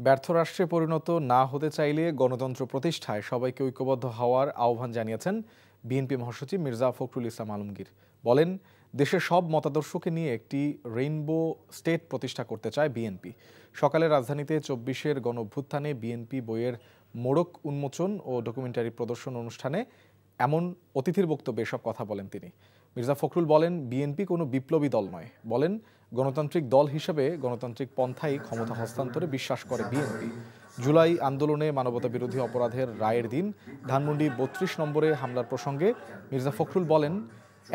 ব্যর্থ রাষ্ট্রে পরিণত না হতে চাইলে গণতন্ত্র প্রতিষ্ঠায় সবাইকে ঐক্যবদ্ধ হওয়ার আহ্বান জানিয়েছেন বিএনপি মহাসচিব মির্জা ফখরুল ইসলাম আলমগীর। বলেন, দেশের সব মতাদর্শকে নিয়ে একটি রেইনবো স্টেট প্রতিষ্ঠা করতে চায় বিএনপি। সকালে রাজধানীতে ২৪-এর গণঅভ্যুত্থানে বিএনপি বইয়ের মোড়ক উন্মোচন ও ডকুমেন্টারি প্রদর্শন অনুষ্ঠানে এমন অতিথির বক্তব্যে এসব কথা বলেন তিনি। মির্জা ফখরুল বলেন, বিএনপি কোনো বিপ্লবী দল নয়। বলেন, গণতান্ত্রিক দল হিসেবে গণতান্ত্রিক পন্থাই ক্ষমতা হস্তান্তরে বিশ্বাস করে বিএনপি। জুলাই আন্দোলনে মানবতা বিরোধী অপরাধের রায়ের দিন ধানমন্ডি ৩২ নম্বরে হামলার প্রসঙ্গে মির্জা ফখরুল বলেন,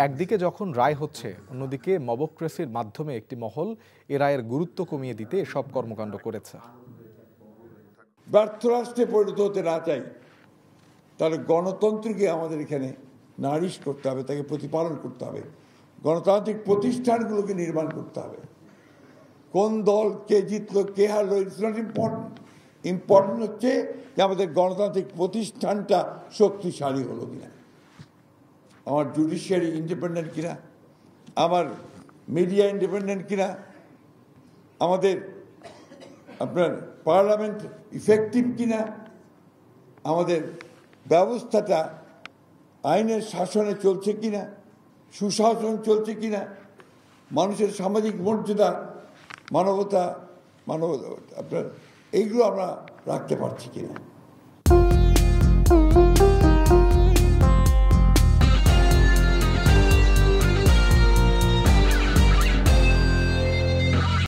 একদিকে যখন রায় হচ্ছে, অন্যদিকে মবক্রেসির মাধ্যমে একটি মহল এ রায়ের গুরুত্ব কমিয়ে দিতে এসব কর্মকাণ্ড করেছে। ব্যর্থ রাষ্ট্রে পরিণত হতে না চাই, তাহলে গণতন্ত্রকে আমাদের এখানে নারিশ করতে হবে, তাকে প্রতিপালন করতে হবে, গণতান্ত্রিক প্রতিষ্ঠানগুলোকে নির্মাণ করতে হবে। কোন দল কে জিতলো কে হারলো ইটস নট ইম্পর্টেন্ট। ইম্পর্টেন্ট হচ্ছে যে আমাদের গণতান্ত্রিক প্রতিষ্ঠানটা শক্তিশালী হলো কিনা, আমার জুডিশিয়ারি ইন্ডিপেন্ডেন্ট কিনা, আমার মিডিয়া ইন্ডিপেন্ডেন্ট কিনা, আমাদের আপনার পার্লামেন্ট ইফেক্টিভ কিনা, আমাদের ব্যবস্থাটা আইনের শাসনে চলছে কিনা, সুশাসন চলছে কিনা, মানুষের সামাজিক মর্যাদা, মানবতা আপনার এইগুলো আমরা রাখতে পারছি কিনা।